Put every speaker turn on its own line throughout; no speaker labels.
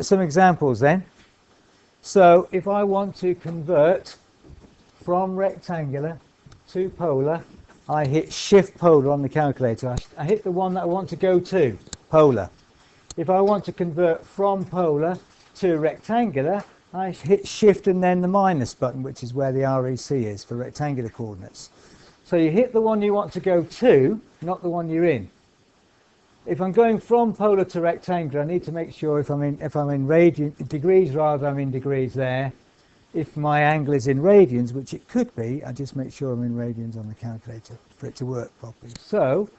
Some examples then. So if I want to convert from rectangular to polar, I hit shift polar on the calculator. I hit the one that I want to go to, polar. If I want to convert from polar to rectangular, I hit shift and then the minus button, which is where the REC is for rectangular coordinates. So you hit the one you want to go to, not the one you're in. If I'm going from polar to rectangular, I need to make sure if I'm in degrees rather, I'm in degrees there. If my angle is in radians, which it could be, I just make sure I'm in radians on the calculator for it to work properly. So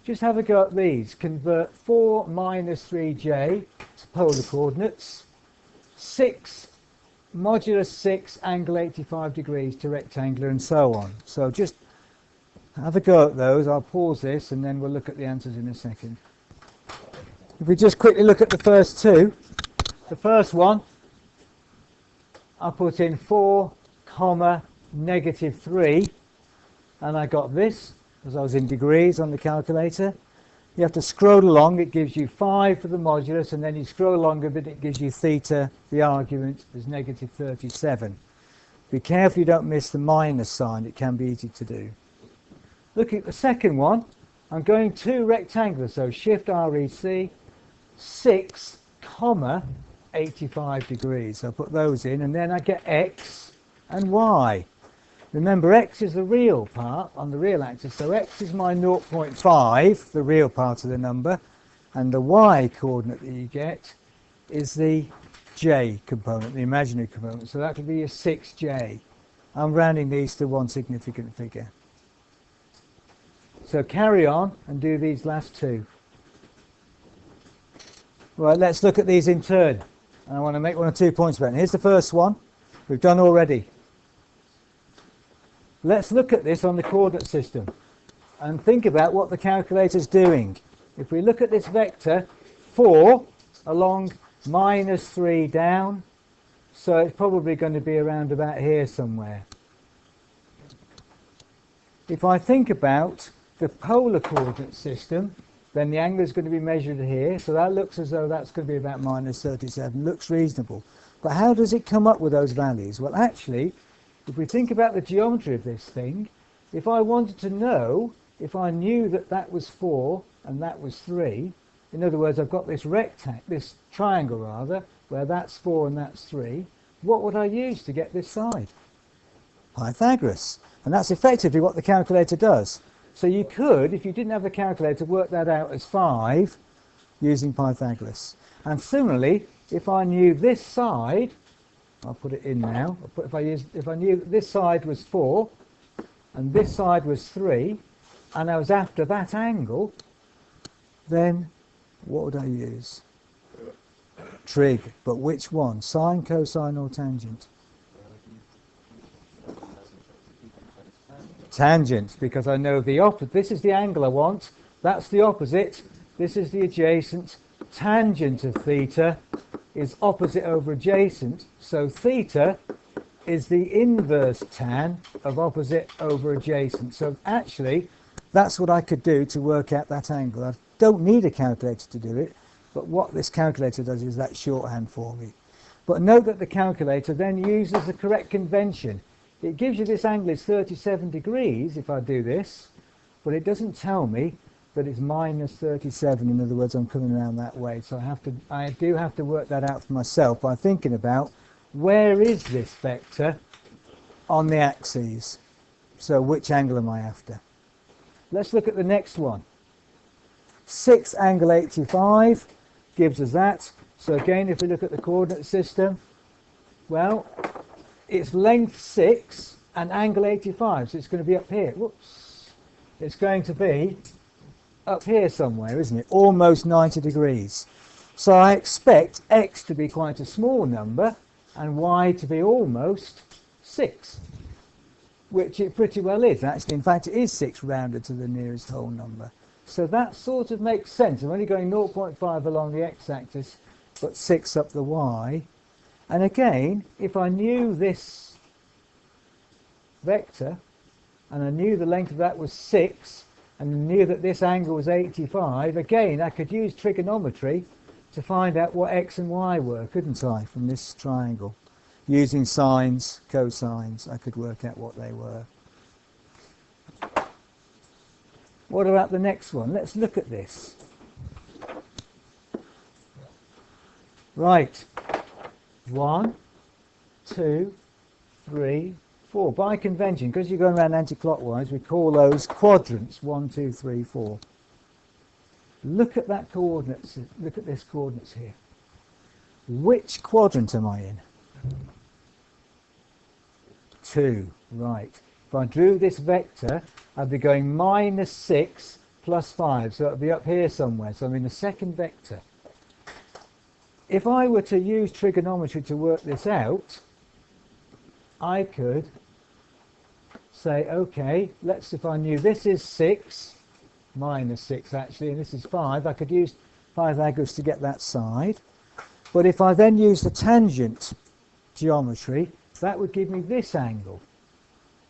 just have a go at these. Convert 4 minus 3j to polar coordinates. 6 modulus 6 angle 85 degrees to rectangular, and so on. So just have a go at those. I'll pause this and then we'll look at the answers in a second. If we just quickly look at the first two, the first one, I put in 4, negative 3, and I got this because I was in degrees on the calculator. You have to scroll along. It gives you 5 for the modulus, and then you scroll along a bit, it gives you theta. The argument is negative 37. Be careful you don't miss the minus sign. It can be easy to do. Looking at the second one, I'm going to rectangular, so shift REC, 6, 85 degrees. So I put those in, and then I get x and y. Remember, x is the real part on the real axis, so x is my 0.5, the real part of the number, and the y coordinate that you get is the j component, the imaginary component, so that would be a 6j. I'm rounding these to one significant figure. So carry on and do these last two. Right, let's look at these in turn. I want to make 1 or 2 points about it. Here's the first one we've done already. Let's look at this on the coordinate system and think about what the calculator's doing. If we look at this vector, 4 along minus 3 down, so it's probably going to be around about here somewhere. If I think about the polar coordinate system, then the angle is going to be measured here, so that looks as though that's going to be about minus 37. Looks reasonable. But how does it come up with those values? Well, actually, if we think about the geometry of this thing, if I wanted to know, if I knew that that was 4 and that was 3, in other words, I've got this this triangle rather, where that's 4 and that's 3, what would I use to get this side? Pythagoras. And that's effectively what the calculator does. So you could, if you didn't have a calculator, work that out as 5 using Pythagoras. And similarly, if I knew this side, I'll put it in now. If I knew that this side was 4 and this side was 3, and I was after that angle, then what would I use? Trig. But which one? Sine, cosine, or tangent? Tangent, because I know the opposite. This is the angle I want. That's the opposite. This is the adjacent. Tangent of theta is opposite over adjacent. So theta is the inverse tan of opposite over adjacent. So actually, that's what I could do to work out that angle. I don't need a calculator to do it, but what this calculator does is that shorthand for me. But note that the calculator then uses the correct convention. It gives you this angle is 37 degrees if I do this, but it doesn't tell me that it's minus 37. In other words, I'm coming around that way. So I do have to work that out for myself by thinking about where is this vector on the axes. So which angle am I after? Let's look at the next one. 6 angle 85 gives us that. So again, if we look at the coordinate system, well, it's length 6 and angle 85, so it's going to be up here. Whoops. It's going to be up here somewhere, isn't it? Almost 90 degrees. So I expect x to be quite a small number and y to be almost 6, which it pretty well is. Actually, in fact, it is 6 rounded to the nearest whole number. So that sort of makes sense. I'm only going 0.5 along the x-axis, but 6 up the y. And again, if I knew this vector, and I knew the length of that was 6, and knew that this angle was 85, again, I could use trigonometry to find out what x and y were, couldn't I, from this triangle? Using sines, cosines, I could work out what they were. What about the next one? Let's look at this. Right. 1, 2, 3, 4. By convention, because you're going around anti-clockwise, we call those quadrants. 1, 2, 3, 4. Look at that coordinates. Look at this coordinates here. Which quadrant am I in? 2. Right. If I drew this vector, I'd be going -6 plus 5. So it'll be up here somewhere. So I'm in the second vector. If I were to use trigonometry to work this out, I could say, okay, if I knew this is 6, -6 actually, and this is 5, I could use Pythagoras to get that side. But if I then use the tangent geometry, that would give me this angle,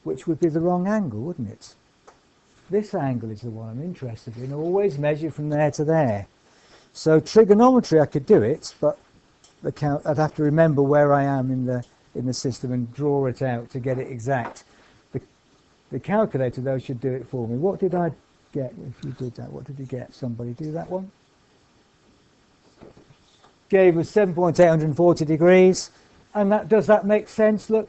which would be the wrong angle, wouldn't it? This angle is the one I'm interested in. Always measure from there to there. So trigonometry, I could do it, but I'd have to remember where I am in the system and draw it out to get it exact. The calculator, though, should do it for me. What did I get if you did that? What did you get? Somebody do that one? Gave us 7.840 degrees. And does that make sense? Look,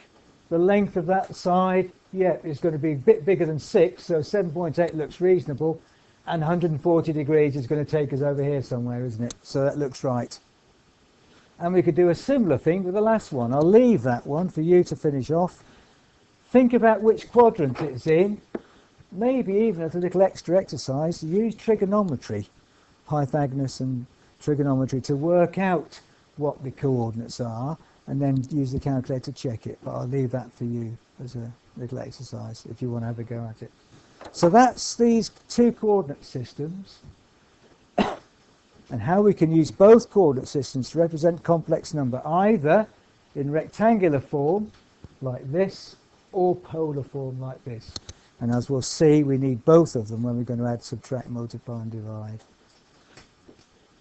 the length of that side, yeah, is going to be a bit bigger than 6, so 7.8 looks reasonable. And 140 degrees is going to take us over here somewhere, isn't it? So that looks right. And we could do a similar thing with the last one. I'll leave that one for you to finish off. Think about which quadrant it's in. Maybe even as a little extra exercise, use trigonometry, Pythagoras and trigonometry, to work out what the coordinates are, and then use the calculator to check it. But I'll leave that for you as a little exercise if you want to have a go at it. So that's these two coordinate systems and how we can use both coordinate systems to represent complex number, either in rectangular form like this or polar form like this. And as we'll see, we need both of them when we're going to add, subtract, multiply and divide.